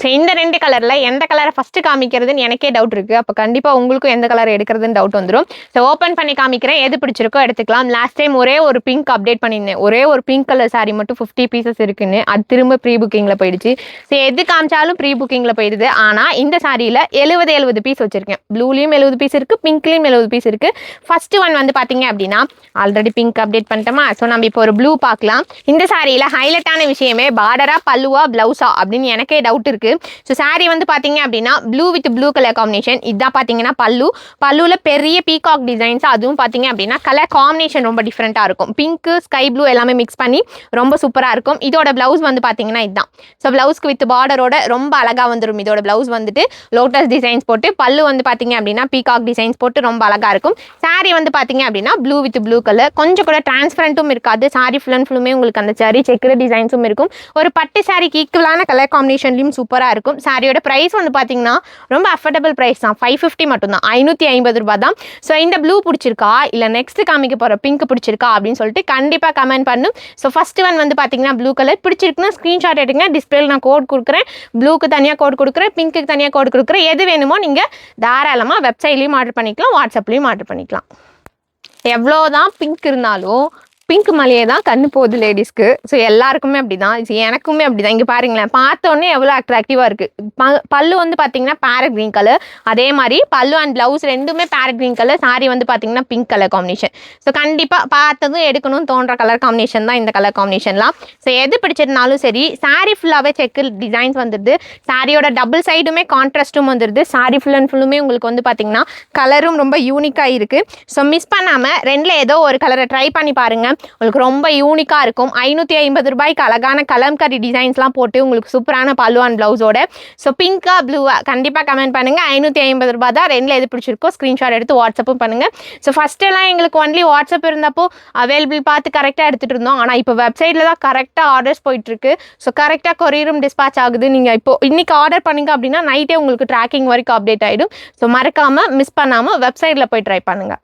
So இந்த 2 கலரில் எந்த கலரை ஃபஸ்ட்டு காமிக்கிறதுன்னு எனக்கே டவுட் இருக்குது. அப்போ கண்டிப்பாக உங்களுக்கும் எந்த கலர் எடுக்கிறதுன்னு டவுட் வந்துடும். ஸோ ஓப்பன் பண்ணி காமிக்கிறேன், எது பிடிச்சிருக்கோ எடுத்துக்கலாம். லாஸ்ட் டைம் ஒரே ஒரு பிங்க் அப்டேட் பண்ணியிருந்தேன், ஒரே ஒரு பிங்க் கலர் சாரீ மட்டும் 50 பீசஸ் இருக்குன்னு. அது திரும்ப ப்ரீ புக்கிங்கில் போயிடுச்சு. ஸோ எது காமிச்சாலும் ப்ரீ புக்கிங்கில் போயிடுது. ஆனால் இந்த சாரியில் 70 பீஸ் வச்சுருக்கேன். ப்ளூலேயும் 70 பீஸ் இருக்குது, பிங்க்லேயும் 70 பீஸ் இருக்குது. ஃபஸ்ட்டு ஒன் வந்து பார்த்தீங்க அப்படின்னா ஆல்ரெடி பிங்க் அப்டேட் பண்ணிட்டோமா. ஸோ நம்ம இப்போ ஒரு ப்ளூ பார்க்கலாம். இந்த சாரியில் ஹைலைட்டான விஷயமே பார்டரா பல்லுவா ப்ளவுஸா அப்படின்னு எனக்கே டவுட் இருக்குது. ஸோ சாரீ வந்து பார்த்தீங்க அப்படின்னா blue with blue colour combination. இதான் பார்த்தீங்கன்னா பல்லுவில் பெரிய பீகாக் டிசைன்ஸ். அதுவும் பார்த்தீங்க அப்படின்னா கலர் காம்பினேஷன் ரொம்ப டிஃப்ரெண்ட்டாக இருக்கும். பிங்க்கு ஸ்கை ப்ளூ எல்லாமே மிக்ஸ் பண்ணி ரொம்ப சூப்பராக இருக்கும். இதோட ப்ளவுஸ் வந்து பார்த்தீங்கன்னா இதுதான். ஸோ ப்ளவுஸ்க்கு வித் பார்டரோட ரொம்ப அழகாக வந்துடும். இதோட ப்ளவுஸ் வந்துட்டு லோட்டஸ் டிசைன்ஸ் போட்டு, பல்லு வந்து பார்த்தீங்க அப்படின்னா பீகாக் டிசைன்ஸ் போட்டு ரொம்ப அழகாக இருக்கும். சாரீ வந்து பார்த்தீங்க அப்படின்னா ப்ளூ வித் ப்ளூ கலர், கொஞ்சம் கூட டிரான்ஸ்பரண்ட்டும் இருக்காது. சாரீ ஃபுல் அண்ட் ஃபுல்லுமே உங்களுக்கு அந்த சாரீ செக்குடு டிசைன்ஸும் இருக்கும். ஒரு பட்டு சாரிக்கு ஈக்குவலான கலர் காம்பினேஷன்லையும் சூப்பராக இருக்கும். சாரியோட ப்ரைஸ் வந்து பார்த்தீங்கன்னா ரொம்ப அஃபோர்டபுள் ப்ரைஸ் தான், 550 மட்டும் தான், 550 ரூபாய் தான். ஸோ இந்த ப்ளூ பிடிச்சிருக்கா இல்லை நெக்ஸ்ட் காமிக்க போகிற பிங்க் பிடிச்சிருக்கா அப்படின்னு சொல்லிட்டு கண்டிப்பாக கமெண்ட் பண்ணும். ஸோ ஃபர்ஸ்ட் ஒன் வந்து பார்த்தீங்கன்னா ப்ளூ கலர் பிடிச்சிருக்குன்னா ஸ்க்ரீன்ஷாட் எடுங்க. டிஸ்பிளேல நான் கோட் கொடுக்குறேன், ப்ளூக்கு தனியாக கோட் கொடுக்குறேன், பிங்க்குக்கு தனியாக கோட் கொடுக்குறேன். எது வேணுமோ நீங்கள் தாராளமாக வெப்சைட்லேயும் ஆர்டர் பண்ணிக்கலாம், வாட்ஸ்அப்லேயும் ஆர்டர் பண்ணிக்கலாம். எவ்வளோதான் பிங்க் இருந்தாலும் பிங்க் மலையே தான் கண்ணு போகுது லேடிஸ்க்கு. ஸோ எல்லாருக்குமே அப்படி தான், எனக்குமே அப்படி தான். இங்கே பாருங்களேன், பார்த்தோன்னே எவ்வளோ அட்ராக்டிவாக இருக்குது. பல்லு வந்து பார்த்தீங்கன்னா பேரட் க்ரீன் கலர், அதே மாதிரி பல்லு அண்ட் ப்ளவுஸ் ரெண்டுமே பேரட் க்ரீன் கலர். சாரி வந்து பார்த்தீங்கன்னா பிங்க் கலர் காம்பினேஷன். ஸோ கண்டிப்பாக பார்த்ததும் எடுக்கணும்னு தோன்ற கலர் காம்பினேஷன் தான் இந்த கலர் காம்பினேஷன்லாம். ஸோ எது பிடிச்சிருந்தாலும் சரி, சாரி ஃபுல்லாகவே செக்கு டிசைன்ஸ் வந்துடுது. சாரியோட டபுள் சைடுமே கான்ட்ராஸ்ட்டும் வந்துடுது. சாரி ஃபுல் அண்ட் ஃபுல்லுமே உங்களுக்கு வந்து பார்த்தீங்கன்னா கலரும் ரொம்ப யூனிக்காக இருக்குது. ஸோ மிஸ் பண்ணாமல் ரெண்டில் ஏதோ ஒரு கலரை ட்ரை பண்ணி பாருங்கள், உங்களுக்கு ரொம்ப யூனிக்காக இருக்கும். 550 ரூபாய்க்கு அழகான கலம்கரி டிசைன்ஸ்லாம் போட்டு உங்களுக்கு சூப்பரான பல்லு அண்ட் ப்ளவுஸோட. ஸோ பிங்கா ப்ளூவா கண்டிப்பாக கமெண்ட் பண்ணுங்கள். 550 ரூபா தான். ரெண்டில் எது பிடிச்சிருக்கோ ஸ்க்ரீன்ஷாட் எடுத்து வாட்ஸ்அப்பும் பண்ணுங்கள். ஸோ ஃபஸ்ட்டெல்லாம் எங்களுக்கு ஒன்லி வாட்ஸ்அப் இருந்தப்போ அவைலபிள் பார்த்து கரெக்டாக எடுத்துகிட்டு இருந்தோம். ஆனால் இப்போ வெப்சைட்டில் தான் கரெக்டாக ஆர்டர்ஸ் போயிட்டுருக்கு. ஸோ கரெக்டாக கொரியரும் டிஸ்பாச் ஆகுது. நீங்கள் இப்போ இன்றைக்கி ஆர்டர் பண்ணிங்க அப்படின்னா நைட்டே உங்களுக்கு ட்ராக்கிங் வரைக்கும் அப்டேட் ஆகிடும். ஸோ மறக்காமல் மிஸ் பண்ணாமல் வெப்சைட்டில் போய் ட்ரை பண்ணுங்கள்.